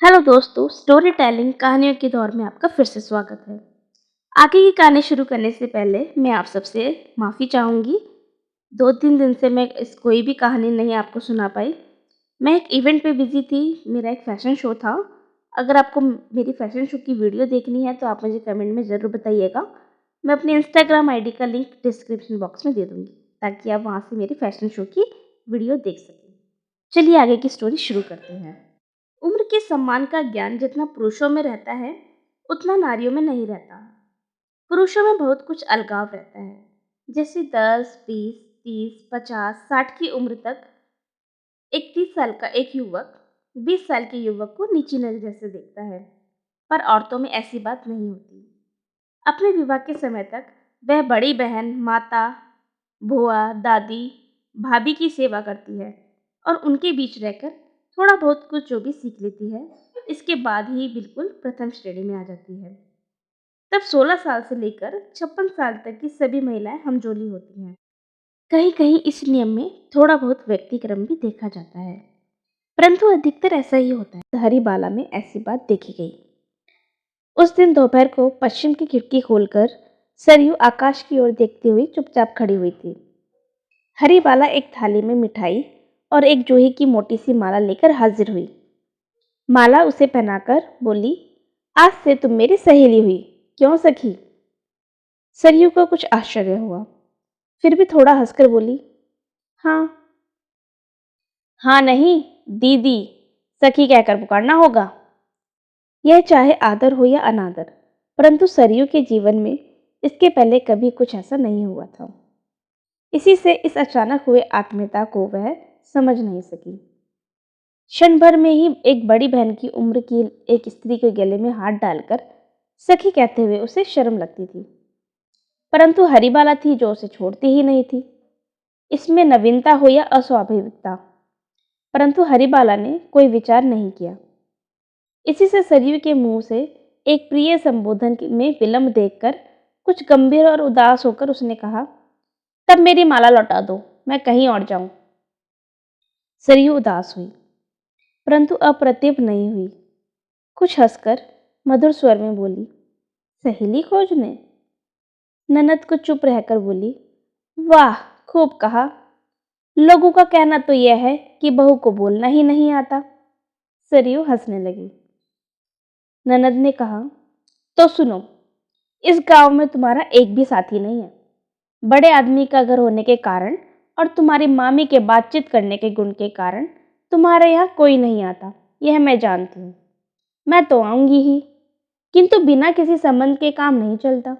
Hello दोस्तों, story telling कहानियों के दौर में आपका फिर से स्वागत है। आगे की कहानी शुरू करने से पहले मैं आप सबसे माफ़ी चाहूँगी। 2-3 दिन से मैं कोई भी कहानी नहीं आपको सुना पाई। मैं एक इवेंट पे बिज़ी थी, मेरा एक फ़ैशन शो था। अगर आपको मेरी फ़ैशन शो की वीडियो देखनी है तो आप मुझे कमेंट में ज़रूर बताइएगा। मैं अपनी इंस्टाग्राम आईडी का लिंक डिस्क्रिप्शन बॉक्स में दे दूँगी, ताकि आप वहाँ से मेरी फ़ैशन शो की वीडियो देख सकें। चलिए आगे की स्टोरी शुरू करते हैं। उम्र के सम्मान का ज्ञान जितना पुरुषों में रहता है, उतना नारियों में नहीं रहता। पुरुषों में बहुत कुछ अलगाव रहता है, जैसे 10, 20, 30, 50, 60 की उम्र तक 31 साल का एक युवक 20 साल के युवक को नीची नजर से देखता है, पर औरतों में ऐसी बात नहीं होती। अपने विवाह के समय तक वह बड़ी बहन, माता, बुआ, दादी, भाभी की सेवा करती है और उनके बीच रहकर थोड़ा बहुत कुछ जो भी सीख लेती है, इसके बाद ही बिल्कुल प्रथम श्रेणी में आ जाती है। तब 16 साल से लेकर 56 साल तक की सभी महिलाएं हमजोली होती हैं। कहीं कहीं इस नियम में थोड़ा बहुत व्यक्तिक्रम भी देखा जाता है, परंतु अधिकतर ऐसा ही होता है। हरिबाला में ऐसी बात देखी गई। उस दिन दोपहर को पश्चिम की खिड़की खोलकर सरयू आकाश की ओर देखती हुई चुपचाप खड़ी हुई थी। हरिबाला एक थाली में मिठाई और एक जूही की मोटी सी माला लेकर हाजिर हुई। माला उसे पहनाकर बोली, आज से तुम मेरी सहेली हुई, क्यों सखी? सरयू को कुछ आश्चर्य हुआ, फिर भी थोड़ा हंसकर बोली, हाँ। हाँ नहीं, दीदी, सखी कहकर पुकारना होगा। यह चाहे आदर हो या अनादर, परंतु सरयू के जीवन में इसके पहले कभी कुछ ऐसा नहीं हुआ था। इसी से इस अचानक हुए आत्मीयता को वह समझ नहीं सकी। क्षण भर में ही एक बड़ी बहन की उम्र की एक स्त्री के गले में हाथ डालकर सखी कहते हुए उसे शर्म लगती थी, परंतु हरिबाला थी जो उसे छोड़ती ही नहीं थी। इसमें नवीनता हो या अस्वाभाविकता, परंतु हरिबाला ने कोई विचार नहीं किया। इसी से सरयू के मुंह से एक प्रिय संबोधन में विलंब देखकर कुछ गंभीर और उदास होकर उसने कहा, तब मेरी माला लौटा दो, मैं कहीं और जाऊं। सरयू उदास हुई, परंतु अप्रतिभ नहीं हुई। कुछ हंसकर मधुर स्वर में बोली, सहेली खोजने? ननद को चुप रहकर बोली, वाह, खूब कहा। लोगों का कहना तो यह है कि बहू को बोलना ही नहीं आता। सरयू हंसने लगी। ननद ने कहा, तो सुनो, इस गांव में तुम्हारा एक भी साथी नहीं है। बड़े आदमी का घर होने के कारण और तुम्हारी मामी के बातचीत करने के गुण के कारण तुम्हारे यहाँ कोई नहीं आता, यह मैं जानती हूँ। मैं तो आऊंगी ही, किंतु बिना किसी संबंध के काम नहीं चलता।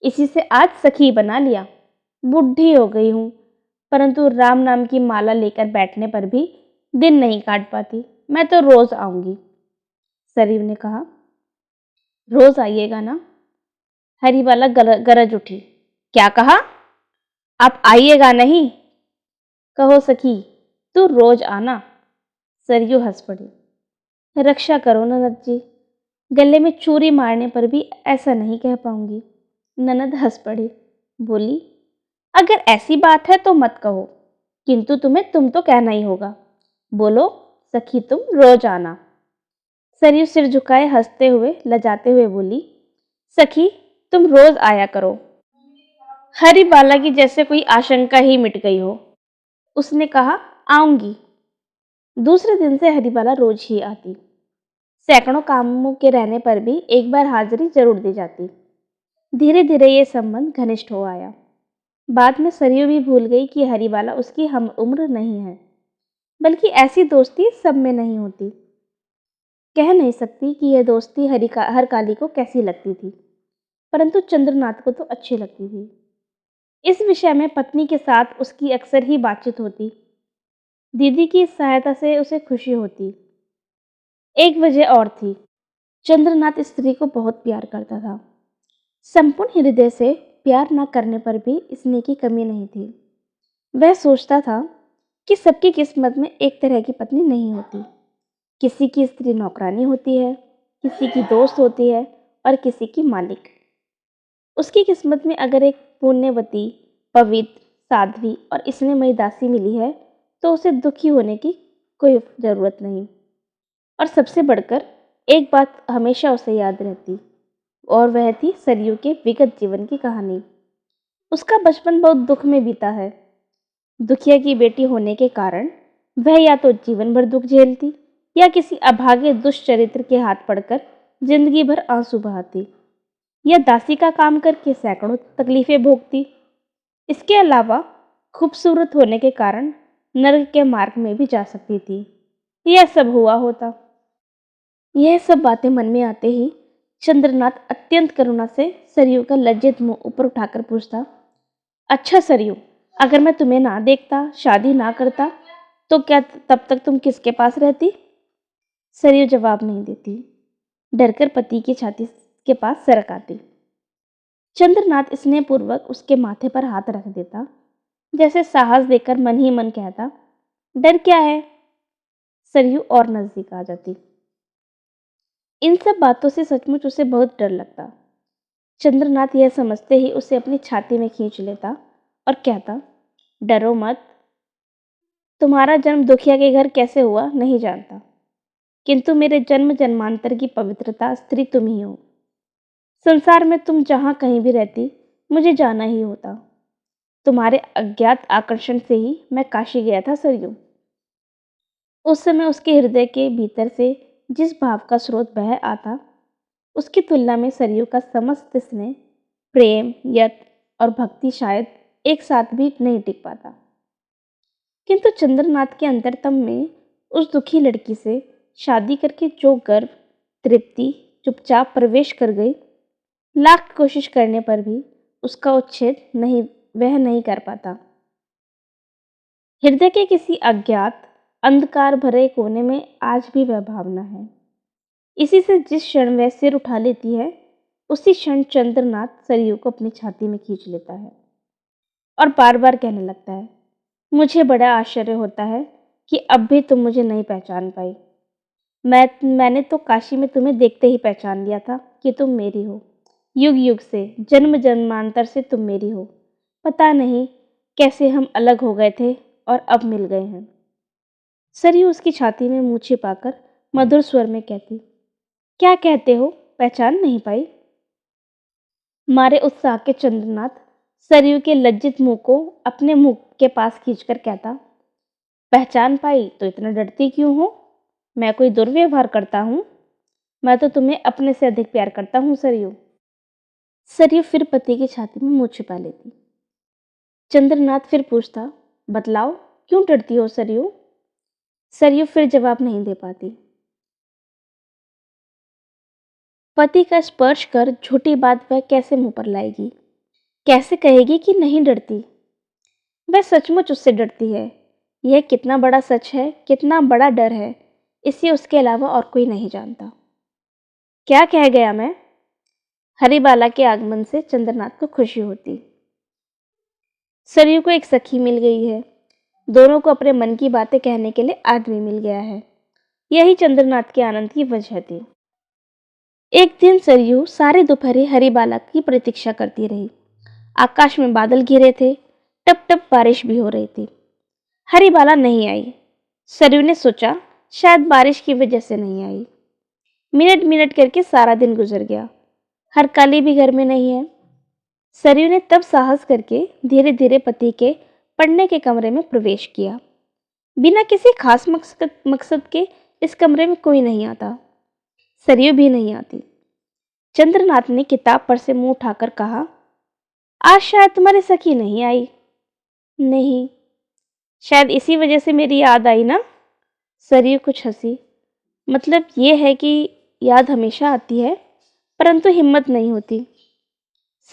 इसी से आज सखी बना लिया। बुढ़ी हो गई हूँ, परंतु राम नाम की माला लेकर बैठने पर भी दिन नहीं काट पाती। मैं तो रोज आऊंगी। सरयू ने कहा, रोज आइएगा ना? हरिबाला गरज उठी, क्या कहा? आप आइएगा नहीं? कहो सखी, तू रोज आना। सरयू हंस पड़ी, रक्षा करो ननद जी, गले में चूरी मारने पर भी ऐसा नहीं कह पाऊंगी। ननद हंस पड़ी, बोली, अगर ऐसी बात है तो मत कहो, किंतु तुम्हें तुम तो कहना ही होगा। बोलो सखी, तुम रोज आना। सरयू सिर झुकाए हंसते हुए लजाते हुए बोली, सखी, तुम रोज आया करो। हरिबाला की जैसे कोई आशंका ही मिट गई हो। उसने कहा, आऊंगी। दूसरे दिन से हरिबाला रोज ही आती। सैकड़ों कामों के रहने पर भी एक बार हाजिरी जरूर दी जाती। धीरे धीरे ये संबंध घनिष्ठ हो आया। बाद में सरयू भी भूल गई कि हरिबाला उसकी हम उम्र नहीं है, बल्कि ऐसी दोस्ती सब में नहीं होती। कह नहीं सकती कि यह दोस्ती हर काली को कैसी लगती थी, परंतु चंद्रनाथ को तो अच्छी लगती थी। इस विषय में पत्नी के साथ उसकी अक्सर ही बातचीत होती। दीदी की इस सहायता से उसे खुशी होती। एक वजह और थी, चंद्रनाथ स्त्री को बहुत प्यार करता था। संपूर्ण हृदय से प्यार न करने पर भी स्नेह की कमी नहीं थी। वह सोचता था कि सबकी किस्मत में एक तरह की पत्नी नहीं होती। किसी की स्त्री नौकरानी होती है, किसी की दोस्त होती है और किसी की मालिक। उसकी किस्मत में अगर एक पुण्यवती, पवित्र, साध्वी और स्नेहमयी दासी मिली है तो उसे दुखी होने की कोई जरूरत नहीं। और सबसे बढ़कर एक बात हमेशा उसे याद रहती, और वह थी सरयू के विगत जीवन की कहानी। उसका बचपन बहुत दुख में बीता है। दुखिया की बेटी होने के कारण वह या तो जीवन भर दुख झेलती या किसी अभागे दुष्चरित्र के हाथ पड़कर जिंदगी भर आंसू बहाती, या दासी का काम करके सैकड़ों तकलीफें भोगती। इसके अलावा खूबसूरत होने के कारण नर्क के मार्ग में भी जा सकती थी। यह सब हुआ होता। यह सब बातें मन में आते ही चंद्रनाथ अत्यंत करुणा से सरयू का लज्जित मुंह ऊपर उठाकर पूछता, अच्छा सरयू, अगर मैं तुम्हें ना देखता, शादी ना करता, तो क्या तब तक तुम किसके पास रहती? सरयू जवाब नहीं देती, डरकर पति की छाती के पास सरक आती। चंद्रनाथ स्नेहपूर्वक उसके माथे पर हाथ रख देता, जैसे साहस देकर मन ही मन कहता, डर क्या है? सरयू और नजदीक आ जाती। इन सब बातों से सचमुच उसे बहुत डर लगता। चंद्रनाथ यह समझते ही उसे अपनी छाती में खींच लेता और कहता, डरो मत। तुम्हारा जन्म दुखिया के घर कैसे हुआ नहीं जानता, किंतु मेरे जन्म जन्मांतर की पवित्रता स्त्री तुम ही हो। संसार में तुम जहां कहीं भी रहती, मुझे जाना ही होता। तुम्हारे अज्ञात आकर्षण से ही मैं काशी गया था सरयू। उस समय उसके हृदय के भीतर से जिस भाव का स्रोत बह आता, उसकी तुलना में सरयू का समस्त स्नेह, प्रेम, यत और भक्ति शायद एक साथ भी नहीं टिक पाता। किंतु चंद्रनाथ के अंतरतम में उस दुखी लड़की से शादी करके जो गर्व, तृप्ति चुपचाप प्रवेश कर गई, लाख कोशिश करने पर भी उसका उच्छेद वह नहीं कर पाता। हृदय के किसी अज्ञात अंधकार भरे कोने में आज भी वह भावना है। इसी से जिस क्षण वह सिर उठा लेती है, उसी क्षण चंद्रनाथ सरयू को अपनी छाती में खींच लेता है और बार बार कहने लगता है, मुझे बड़ा आश्चर्य होता है कि अब भी तुम मुझे नहीं पहचान पाई। मैंने तो काशी में तुम्हें देखते ही पहचान लिया था कि तुम मेरी हो। युग युग से, जन्म जन्मांतर से तुम मेरी हो। पता नहीं कैसे हम अलग हो गए थे और अब मिल गए हैं। सरयू उसकी छाती में मुंह छिपाकर मधुर स्वर में कहती, क्या कहते हो, पहचान नहीं पाई? मारे उत्साह के चंद्रनाथ सरयू के लज्जित मुंह को अपने मुंह के पास खींचकर कहता, पहचान पाई तो इतना डरती क्यों हो? मैं कोई दुर्व्यवहार करता हूँ? मैं तो तुम्हें अपने से अधिक प्यार करता हूँ सरयू। सरयू फिर पति की छाती में मुंह छिपा लेती। चंद्रनाथ फिर पूछता, बतलाओ क्यों डरती हो सरयू? सरयू फिर जवाब नहीं दे पाती। पति का स्पर्श कर झूठी बात वह कैसे मुंह पर लाएगी? कैसे कहेगी कि नहीं डरती? वह सचमुच उससे डरती है। यह कितना बड़ा सच है, कितना बड़ा डर है, इसे उसके अलावा और कोई नहीं जानता। क्या कह गया मैं? हरिबाला के आगमन से चंद्रनाथ को खुशी होती। सरयू को एक सखी मिल गई है। दोनों को अपने मन की बातें कहने के लिए आदमी मिल गया है। यही चंद्रनाथ के आनंद की वजह थी। एक दिन सरयू सारे दोपहर हरिबाला की प्रतीक्षा करती रही। आकाश में बादल घिरे थे, टप टप बारिश भी हो रही थी। हरिबाला नहीं आई। सरयू ने सोचा शायद बारिश की वजह से नहीं आई। मिनट मिनट करके सारा दिन गुजर गया। हरकाली भी घर में नहीं है। सरयू ने तब साहस करके धीरे धीरे पति के पढ़ने के कमरे में प्रवेश किया। बिना किसी खास मकसद के इस कमरे में कोई नहीं आता। सरयू भी नहीं आती। चंद्रनाथ ने किताब पर से मुंह उठाकर कहा, आज शायद तुम्हारी सखी नहीं आई। नहीं, शायद इसी वजह से मेरी याद आई ना? सरयू कुछ हंसी। मतलब ये है कि याद हमेशा आती है, परंतु हिम्मत नहीं होती।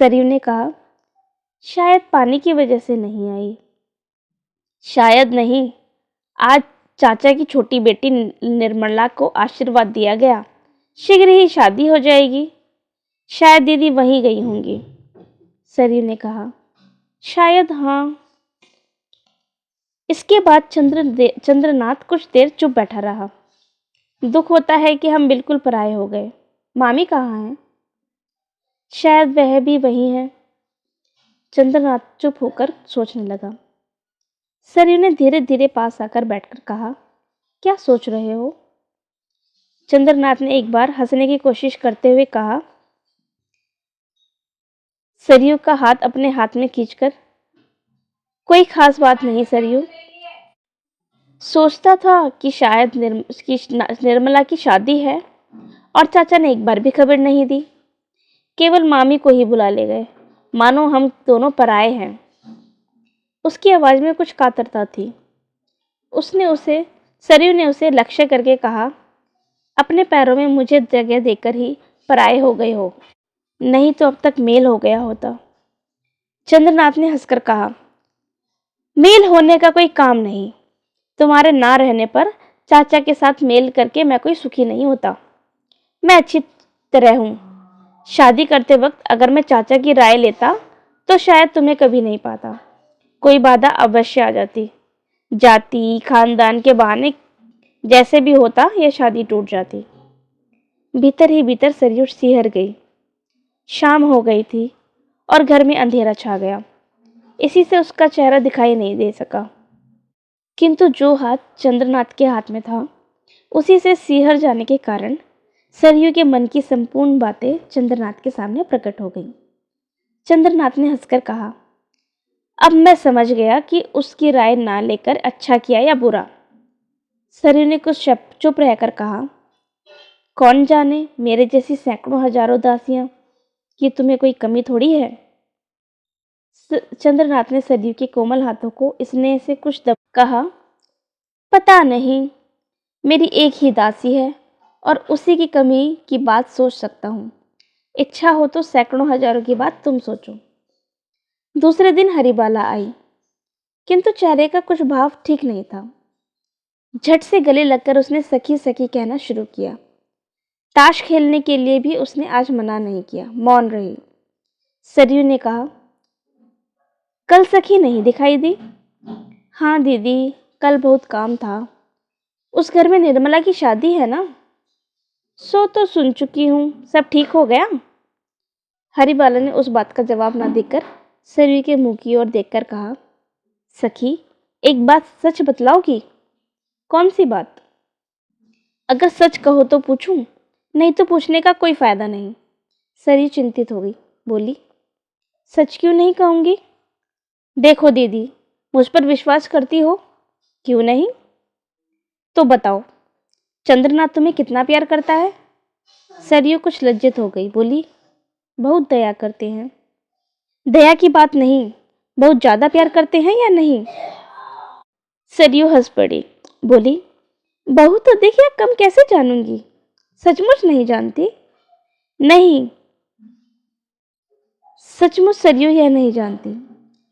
सरयू ने कहा, शायद पानी की वजह से नहीं आई। शायद नहीं, आज चाचा की छोटी बेटी निर्मला को आशीर्वाद दिया गया। शीघ्र ही शादी हो जाएगी। शायद दीदी वहीं गई होंगी। सरयू ने कहा, शायद हाँ। इसके बाद चंद्रनाथ कुछ देर चुप बैठा रहा। दुख होता है कि हम बिल्कुल पराये हो गए। मामी कहाँ हैं? शायद वह भी वही है। चंद्रनाथ चुप होकर सोचने लगा। सरयू ने धीरे धीरे पास आकर बैठकर कहा, क्या सोच रहे हो? चंद्रनाथ ने एक बार हंसने की कोशिश करते हुए कहा, सरयू का हाथ अपने हाथ में खींचकर। कोई खास बात नहीं सरयू। सोचता था कि शायद निर्मला की शादी है और चाचा ने एक बार भी खबर नहीं दी। केवल मामी को ही बुला ले गए, मानो हम दोनों पराए हैं। उसकी आवाज में कुछ कातरता थी। सरयू ने उसे लक्ष्य करके कहा, अपने पैरों में मुझे जगह देकर ही पराए हो गए हो, नहीं तो अब तक मेल हो गया होता। चंद्रनाथ ने हंसकर कहा, मेल होने का कोई काम नहीं। तुम्हारे ना रहने पर चाचा के साथ मेल करके मैं कोई सुखी नहीं होता। मैं अच्छी तरह हूं। शादी करते वक्त अगर मैं चाचा की राय लेता तो शायद तुम्हें कभी नहीं पाता। कोई बाधा अवश्य आ जाती। जाति खानदान के बहाने जैसे भी होता यह शादी टूट जाती। भीतर ही भीतर सरयू सिहर गई। शाम हो गई थी और घर में अंधेरा छा गया। इसी से उसका चेहरा दिखाई नहीं दे सका, किंतु जो हाथ चंद्रनाथ के हाथ में था उसी से सिहर जाने के कारण सरयू के मन की संपूर्ण बातें चंद्रनाथ के सामने प्रकट हो गईं। चंद्रनाथ ने हंसकर कहा, अब मैं समझ गया कि उसकी राय ना लेकर अच्छा किया या बुरा। सरयू ने कुछ चुप रहकर कहा, कौन जाने मेरे जैसी सैकड़ों हजारों दासियां कि तुम्हें कोई कमी थोड़ी है। चंद्रनाथ ने सरयू के कोमल हाथों को स्नेह से कुछ दब कहा, पता नहीं, मेरी एक ही दासी है और उसी की कमी की बात सोच सकता हूँ। इच्छा हो तो सैकड़ों हजारों की बात तुम सोचो। दूसरे दिन हरिबाला आई, किंतु चेहरे का कुछ भाव ठीक नहीं था। झट से गले लगकर उसने सखी सखी कहना शुरू किया। ताश खेलने के लिए भी उसने आज मना नहीं किया, मौन रही। सरयू ने कहा, कल सखी नहीं दिखाई दी। हाँ दीदी, कल बहुत काम था। उस घर में निर्मला की शादी है ना? सो तो सुन चुकी हूँ, सब ठीक हो गया? हरिबाला ने उस बात का जवाब ना देकर सरयू के मुंह की ओर देखकर कहा, सखी, एक बात सच बतलाओगी? कौन सी बात? अगर सच कहो तो पूछूं, नहीं तो पूछने का कोई फायदा नहीं। सरयू चिंतित हो गई, बोली, सच क्यों नहीं कहूंगी? देखो दीदी, मुझ पर विश्वास करती हो? क्यों नहीं? तो बताओ, चंद्रनाथ तुम्हें कितना प्यार करता है? सरयू कुछ लज्जित हो गई, बोली, बहुत दया करते हैं। दया की बात नहीं, बहुत ज्यादा प्यार करते हैं या नहीं? सरयू हंस पड़ी, बोली, बहुत तो देखिए, कम कैसे जानूंगी? सचमुच नहीं जानती? नहीं, सचमुच सरयू यह नहीं जानती।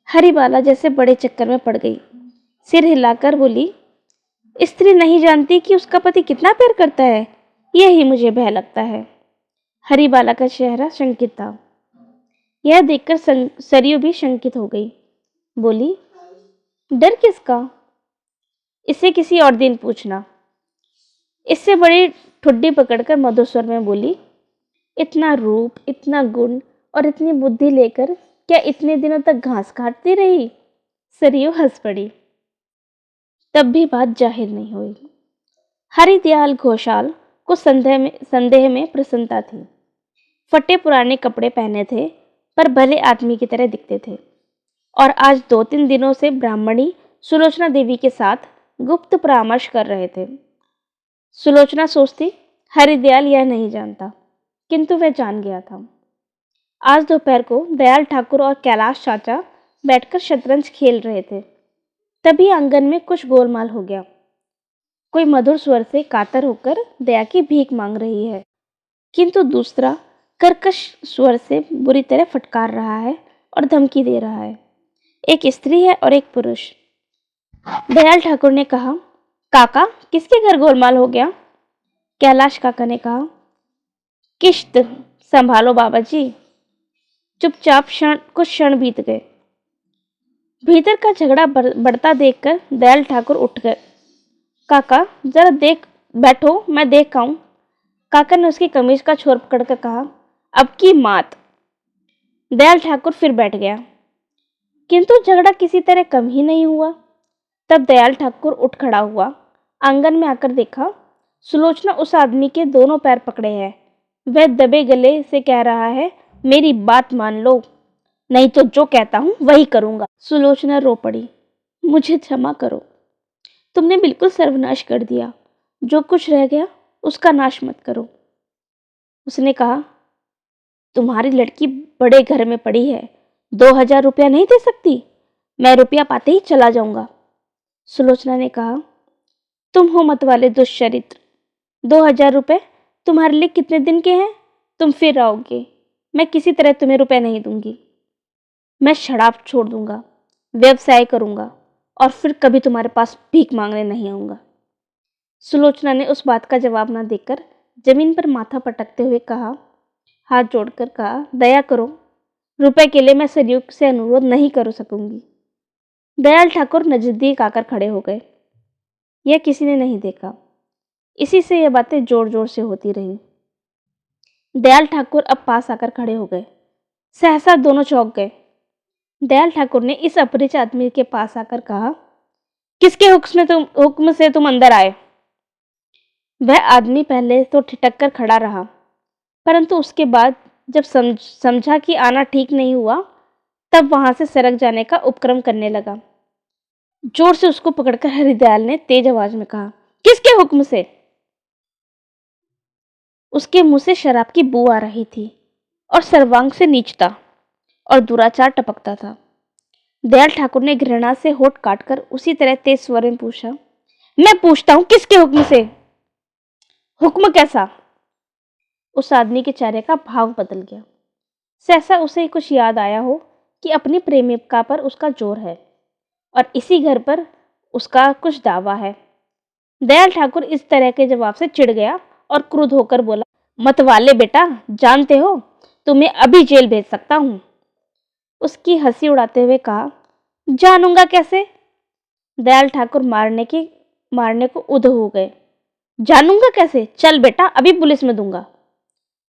हरिबाला जैसे बड़े चक्कर में पड़ गई। सिर हिलाकर बोली, स्त्री नहीं जानती कि उसका पति कितना प्यार करता है, यही मुझे भय लगता है। हरिबाला का चेहरा शंकित था। यह देखकर सरयू भी शंकित हो गई। बोली, डर किसका? इसे किसी और दिन पूछना। इससे बड़ी ठुड्डी पकड़कर मधुर स्वर में बोली, इतना रूप, इतना गुण और इतनी बुद्धि लेकर क्या इतने दिनों तक घास काटती रही? सरयू हंस पड़ी। तब भी बात जाहिर नहीं हुई। हरिदयाल घोषाल को संदेह में प्रसन्नता थी। फटे पुराने कपड़े पहने थे पर भले आदमी की तरह दिखते थे और आज 2-3 दिनों से ब्राह्मणी सुलोचना देवी के साथ गुप्त परामर्श कर रहे थे। सुलोचना सोचती हरिदयाल यह नहीं जानता, किंतु वह जान गया था। आज दोपहर को दयाल ठाकुर और कैलाश चाचा बैठकर शतरंज खेल रहे थे। तभी आंगन में कुछ गोलमाल हो गया। कोई मधुर स्वर से कातर होकर दया की भीख मांग रही है, किंतु दूसरा कर्कश स्वर से बुरी तरह फटकार रहा है और धमकी दे रहा है। एक स्त्री है और एक पुरुष। दयाल ठाकुर ने कहा, काका, किसके घर गोलमाल हो गया? कैलाश काका ने कहा, किश्त संभालो बाबा जी। चुपचाप कुछ क्षण बीत गए। भीतर का झगड़ा बढ़ता देखकर दयाल ठाकुर उठ गए। काका, जरा बैठो, मैं देख आऊं। काका ने उसकी कमीज का छोर पकड़कर कहा, अब की मात। दयाल ठाकुर फिर बैठ गया, किंतु झगड़ा किसी तरह कम ही नहीं हुआ। तब दयाल ठाकुर उठ खड़ा हुआ, आंगन में आकर देखा सुलोचना उस आदमी के दोनों पैर पकड़े है। वह दबे गले से कह रहा है, मेरी बात मान लो, नहीं तो जो कहता हूं वही करूंगा। सुलोचना रो पड़ी, मुझे क्षमा करो, तुमने बिल्कुल सर्वनाश कर दिया। जो कुछ रह गया उसका नाश मत करो। उसने कहा, तुम्हारी लड़की बड़े घर में पड़ी है, 2000 रुपया नहीं दे सकती? मैं रुपया पाते ही चला जाऊंगा। सुलोचना ने कहा, तुम हो मत वाले दुष्चरित्र, 2000 रुपये तुम्हारे लिए कितने दिन के हैं? तुम फिर आओगे, मैं किसी तरह तुम्हें रुपए नहीं दूंगी। मैं शराब छोड़ दूंगा, व्यवसाय करूंगा और फिर कभी तुम्हारे पास भीख मांगने नहीं आऊंगा। सुलोचना ने उस बात का जवाब न देकर जमीन पर माथा पटकते हुए कहा, हाथ जोड़कर कहा, दया करो, रुपए के लिए मैं सरयू से अनुरोध नहीं कर सकूंगी। दयाल ठाकुर नजदीक आकर खड़े हो गए। यह किसी ने नहीं देखा। इसी से यह बातें जोर जोर से होती रहीं। दयाल ठाकुर अब पास आकर खड़े हो गए। सहसा दोनों चौंक गए। दयाल ठाकुर ने इस अपरिचित आदमी के पास आकर कहा, किसके हुक्म से तुम अंदर आए? वह आदमी पहले तो ठिठक कर खड़ा रहा, परंतु उसके बाद जब समझा कि आना ठीक नहीं हुआ, तब वहां से सरक जाने का उपक्रम करने लगा। जोर से उसको पकड़कर हरिदयाल ने तेज आवाज में कहा, किसके हुक्म से? उसके मुंह से शराब की बू आ रही थी और सर्वांग से नीचता और दुराचार टपकता था। दयाल ठाकुर ने घृणा से होठ काटकर उसी तरह तेज स्वर में पूछा, मैं पूछता हूं किसके हुक्म से? हुक्म कैसा? उस आदमी के चेहरे का भाव बदल गया। सहसा उसे कुछ याद आया हो कि अपनी प्रेमिका पर उसका जोर है और इसी घर पर उसका कुछ दावा है। दयाल ठाकुर इस तरह के जवाब से चिढ़ गया और क्रुद्ध होकर बोला, मतवाले बेटा, जानते हो तुम्हें अभी जेल भेज सकता हूं। उसकी हंसी उड़ाते हुए कहा, जानूंगा कैसे? दयाल ठाकुर मारने को उध हो गए। जानूंगा कैसे? चल बेटा, अभी पुलिस में दूंगा।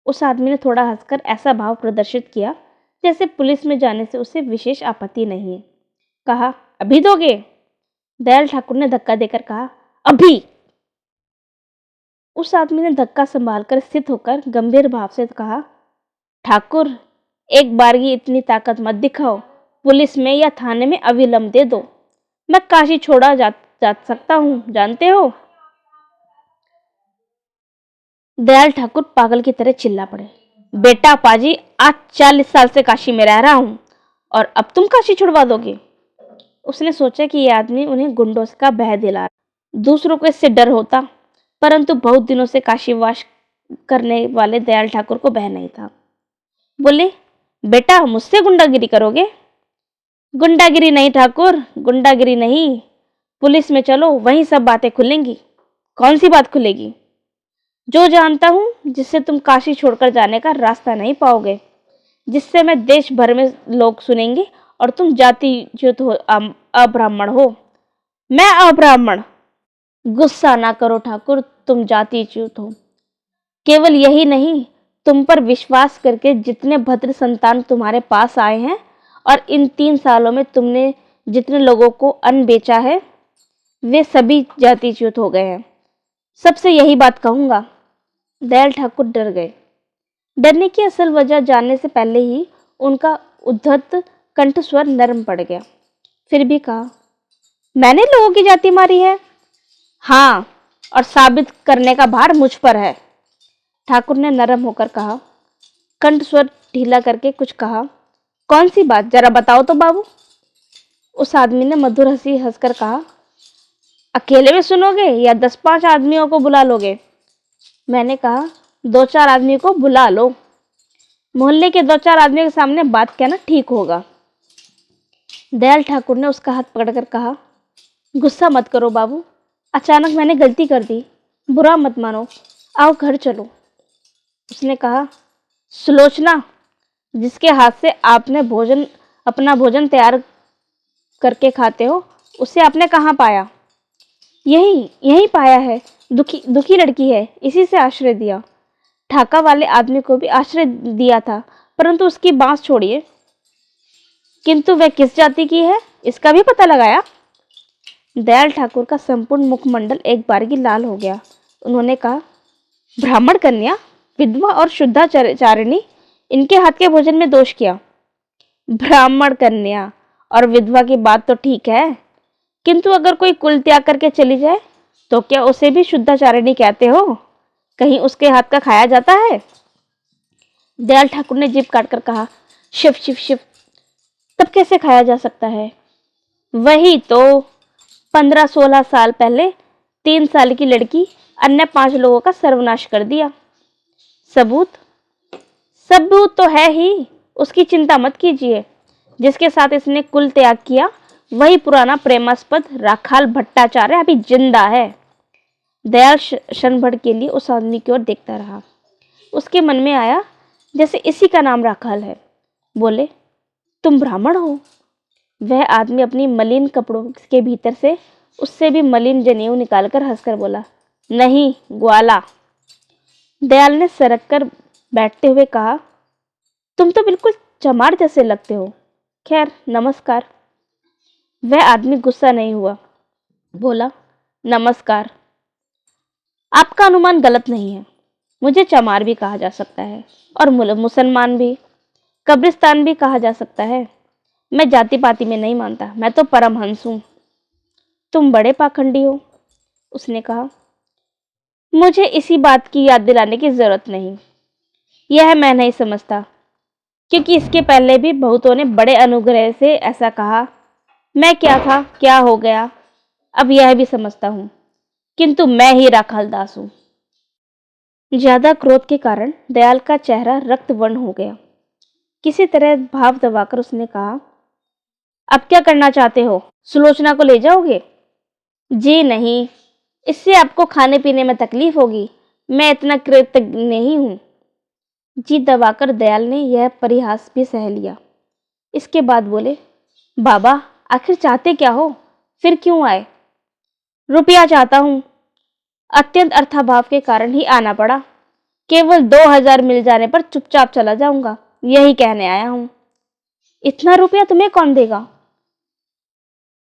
उस आदमी ने थोड़ा हंसकर ऐसा भाव प्रदर्शित किया जैसे पुलिस में जाने से उसे विशेष आपत्ति नहीं है। कहा, अभी दोगे? दयाल ठाकुर ने धक्का देकर कहा, अभी। उस आदमी ने धक्का संभालकर स्थित होकर गंभीर भाव से कहा, ठाकुर, एक बारगी इतनी ताकत मत दिखाओ, पुलिस में या थाने में अविलंब दे दो, मैं काशी छोड़ा जा सकता हूं, जानते हो? दयाल ठाकुर पागल की तरह चिल्ला पड़े, बेटा पाजी, आज 40 साल से काशी में रह रहा हूं और अब तुम काशी छुड़वा दोगे? उसने सोचा कि यह आदमी उन्हें गुंडों का भय दिला रहा। दूसरों को इससे डर होता, परंतु बहुत दिनों से काशीवास करने वाले दयाल ठाकुर को भय नहीं था। बोले, बेटा मुझसे गुंडागिरी करोगे? गुंडागिरी नहीं ठाकुर, गुंडागिरी नहीं, पुलिस में चलो, वहीं सब बातें खुलेंगी। कौन सी बात खुलेगी? जो जानता हूं, जिससे तुम काशी छोड़कर जाने का रास्ता नहीं पाओगे, जिससे मैं देश भर में लोग सुनेंगे और तुम जातिच्युत हो, अब्राह्मण हो। मैं अब्राह्मण? गुस्सा ना करो ठाकुर, तुम जातिच्युत हो। केवल यही नहीं, तुम पर विश्वास करके जितने भद्र संतान तुम्हारे पास आए हैं और इन 3 सालों में तुमने जितने लोगों को अन्न बेचा है, वे सभी जातिच्युत हो गए हैं। सबसे यही बात कहूंगा। दयाल ठाकुर डर गए। डरने की असल वजह जानने से पहले ही उनका उद्धत कंठस्वर नरम पड़ गया। फिर भी कहा, मैंने लोगों की जाति मारी है? हाँ, और साबित करने का भार मुझ पर है। ठाकुर ने नरम होकर कहा, कंठस्वर ढीला करके कुछ कहा, कौन सी बात, जरा बताओ तो बाबू। उस आदमी ने मधुर हंसी हंसकर कहा, अकेले में सुनोगे या 10-5 आदमियों को बुला लोगे? मैंने कहा, 2-4 आदमी को बुला लो। मोहल्ले के 2-4 आदमियों के सामने बात कहना ठीक होगा। दयाल ठाकुर ने उसका हाथ पकड़कर कहा, गुस्सा मत करो बाबू, अचानक मैंने गलती कर दी, बुरा मत मानो, आओ घर चलो। उसने कहा, सुलोचना, जिसके हाथ से आपने अपना भोजन तैयार करके खाते हो, उसे आपने कहाँ पाया? यही पाया है, दुखी लड़की है, इसी से आश्रय दिया। ठाका वाले आदमी को भी आश्रय दिया था, परंतु उसकी बांस छोड़िए, किंतु वह किस जाति की है इसका भी पता लगाया? दयाल ठाकुर का संपूर्ण मुखमंडल एक बारगी लाल हो गया। उन्होंने कहा, ब्राह्मण कन्या, विधवा और शुद्धाचारिणी, इनके हाथ के भोजन में दोष क्या? ब्राह्मण कन्या और विधवा की बात तो ठीक है, किंतु अगर कोई कुल त्याग करके चली जाए तो क्या उसे भी शुद्धाचारिणी कहते हो? कहीं उसके हाथ का खाया जाता है? दयाल ठाकुर ने जीभ काटकर कहा, शिव शिव शिव, तब कैसे खाया जा सकता है? वही तो, 15-16 साल पहले 3 साल की लड़की अन्य 5 लोगों का सर्वनाश कर दिया। सबूत? सबूत तो है ही, उसकी चिंता मत कीजिए। जिसके साथ इसने कुल त्याग किया वही पुराना प्रेमास्पद राखाल भट्टाचार्य अभी जिंदा है। दयाल क्षण भर के लिए उस आदमी की ओर देखता रहा। उसके मन में आया जैसे इसी का नाम राखाल है। बोले, तुम ब्राह्मण हो? वह आदमी अपनी मलिन कपड़ों के भीतर से उससे भी मलिन जनेऊ निकालकर हंसकर बोला, नहीं, ग्वाला। दयाल ने सरक कर बैठते हुए कहा, तुम तो बिल्कुल चमार जैसे लगते हो। खैर, नमस्कार। वह आदमी गुस्सा नहीं हुआ, बोला, नमस्कार। आपका अनुमान गलत नहीं है। मुझे चमार भी कहा जा सकता है और मुसलमान भी, कब्रिस्तान भी कहा जा सकता है। मैं जाति पाति में नहीं मानता, मैं तो परमहंस हूं। तुम बड़े पाखंडी हो, उसने कहा। मुझे इसी बात की याद दिलाने की जरूरत नहीं। यह मैं नहीं समझता, क्योंकि इसके पहले भी बहुतों ने बड़े अनुग्रह से ऐसा कहा। मैं क्या था, क्या हो गया, अब यह भी समझता हूं, किंतु मैं ही राखाल दास हूं। ज्यादा क्रोध के कारण दयाल का चेहरा रक्त वर्ण हो गया। किसी तरह भाव दबाकर उसने कहा, अब क्या करना चाहते हो? सुलोचना को ले जाओगे? जी नहीं, इससे आपको खाने पीने में तकलीफ होगी। मैं इतना कृतज्ञ नहीं हूं। जी दबाकर दयाल ने यह परिहास भी सह लिया। इसके बाद बोले, बाबा, आखिर चाहते क्या हो? फिर क्यों आए? रुपया चाहता हूं। अत्यंत अर्थाभाव के कारण ही आना पड़ा। केवल 2000 मिल जाने पर चुपचाप चला जाऊंगा, यही कहने आया हूं। इतना रुपया तुम्हें कौन देगा?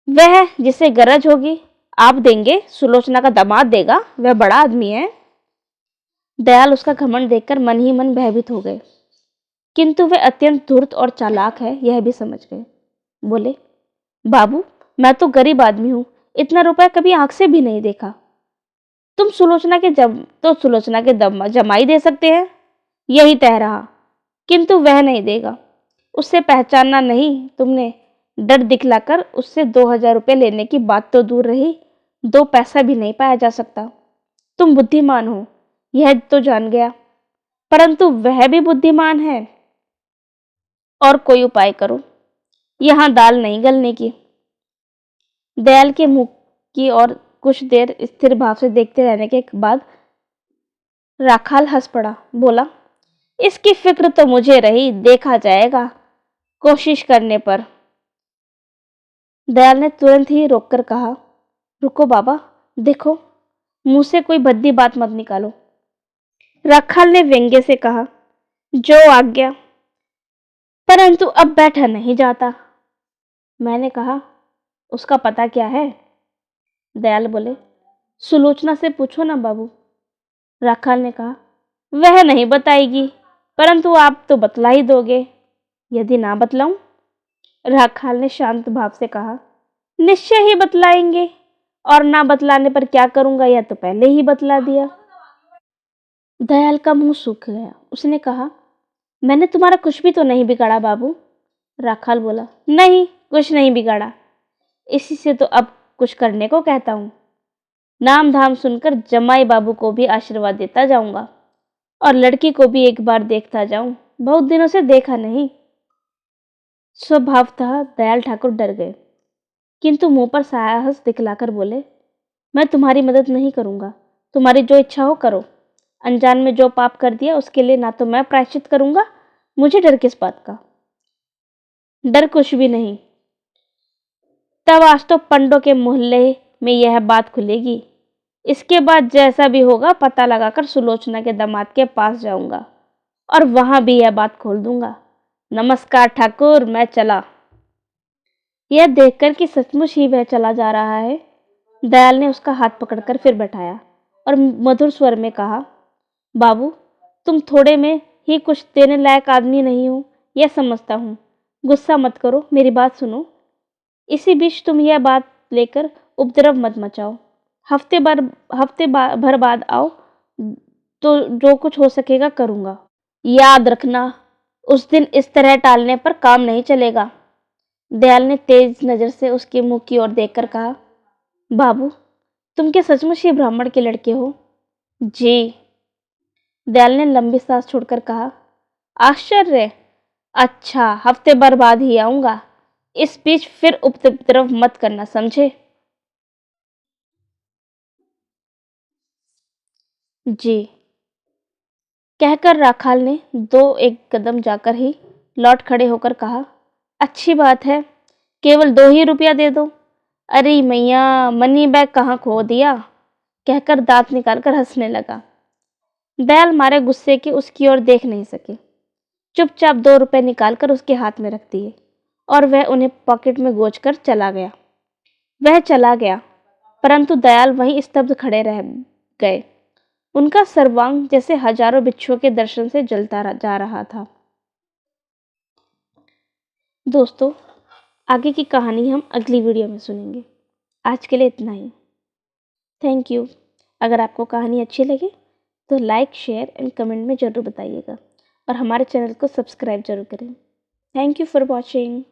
वह जिसे गरज होगी। आप देंगे? सुलोचना का दामाद देगा, वह बड़ा आदमी है। दयाल उसका घमंड देखकर मन ही मन भयभीत हो गए, किंतु वे अत्यंत धूर्त और चालाक है यह भी समझ गए। बोले, बाबू, मैं तो गरीब आदमी हूं, इतना रुपया कभी आंख से भी नहीं देखा। तुम सुलोचना के जमाई दे सकते हैं, यही तय रहा, किंतु वह नहीं देगा। उससे पहचानना नहीं तुमने, डर दिखलाकर उससे 2000 रुपये लेने की बात तो दूर रही, 2 पैसा भी नहीं पाया जा सकता। तुम बुद्धिमान हो, यह तो जान गया, परंतु वह भी बुद्धिमान है। और कोई उपाय करो, यहां दाल नहीं गलने की। दयाल के मुख की और कुछ देर स्थिर भाव से देखते रहने के बाद राखाल हंस पड़ा। बोला, इसकी फिक्र तो मुझे रही, देखा जाएगा कोशिश करने पर। दयाल ने तुरंत ही रोककर कहा, रुको बाबा, देखो, मुंह से कोई भद्दी बात मत निकालो। राखाल ने व्यंग्य से कहा, जो आज्ञा, परंतु अब बैठा नहीं जाता। मैंने कहा, उसका पता क्या है? दयाल बोले, सुलोचना से पूछो ना बाबू। राखाल ने कहा, वह नहीं बताएगी, परंतु आप तो बतला ही दोगे। यदि ना बतलाऊं? राखाल ने शांत भाव से कहा, निश्चय ही बतलाएंगे, और ना बतलाने पर क्या करूंगा यह तो पहले ही बतला दिया। दयाल का मुंह सूख गया। उसने कहा, मैंने तुम्हारा कुछ भी तो नहीं बिगाड़ा बाबू। राखाल बोला, नहीं, कुछ नहीं बिगाड़ा, इसी से तो अब कुछ करने को कहता हूं। नाम धाम सुनकर जमाई बाबू को भी आशीर्वाद देता जाऊंगा, और लड़की को भी एक बार देखता जाऊं, बहुत दिनों से देखा नहीं। स्वभावतः दयाल ठाकुर डर गए, किंतु मुंह पर साहस दिखलाकर बोले, मैं तुम्हारी मदद नहीं करूंगा, तुम्हारी जो इच्छा हो करो। अनजान में जो पाप कर दिया उसके लिए ना तो मैं प्रायश्चित करूंगा, मुझे डर किस बात का? डर कुछ भी नहीं। तब आज तो पंडों के मोहल्ले में यह बात खुलेगी। इसके बाद जैसा भी होगा पता लगाकर सुलोचना के दामाद के पास जाऊंगा और वहां भी यह बात खोल दूंगा। नमस्कार ठाकुर, मैं चला। यह देखकर कि सचमुच ही वह चला जा रहा है, दयाल ने उसका हाथ पकड़कर फिर बैठाया और मधुर स्वर में कहा, बाबू, तुम थोड़े में ही कुछ देने लायक आदमी नहीं हो, यह समझता हूँ। गुस्सा मत करो, मेरी बात सुनो। इसी बीच तुम यह बात लेकर उपद्रव मत मचाओ। हफ्ते भर बाद आओ, तो जो कुछ हो सकेगा करूँगा। याद रखना, उस दिन इस तरह टालने पर काम नहीं चलेगा। दयाल ने तेज नज़र से उसके मुंह की ओर देखकर कहा, बाबू, तुम क्या सचमुच ही ब्राह्मण के लड़के हो? जी। दयाल ने लंबी सांस छोड़कर कहा, आश्चर्य। अच्छा, हफ्ते भर बाद ही आऊंगा। इस बीच फिर उपद्रव मत करना, समझे? जी। कहकर राखाल ने दो एक कदम जाकर ही लौट खड़े होकर कहा, अच्छी बात है, केवल 2 ही रुपया दे दो। अरे मैया, मनी बैग कहाँ खो दिया? कहकर दांत निकालकर हंसने लगा। दयाल मारे गुस्से के उसकी ओर देख नहीं सके। चुपचाप 2 रुपए निकालकर उसके हाथ में रख दिए और वह उन्हें पॉकेट में गोच कर चला गया। वह चला गया, परंतु दयाल वहीं स्तब्ध खड़े रह गए। उनका सर्वांग जैसे हजारों बिच्छुओं के दर्शन से जलता जा रहा था। दोस्तों, आगे की कहानी हम अगली वीडियो में सुनेंगे। आज के लिए इतना ही। Thank you. अगर आपको कहानी अच्छी लगे तो लाइक, शेयर एंड कमेंट में ज़रूर बताइएगा और हमारे चैनल को सब्सक्राइब जरूर करें। Thank you for watching.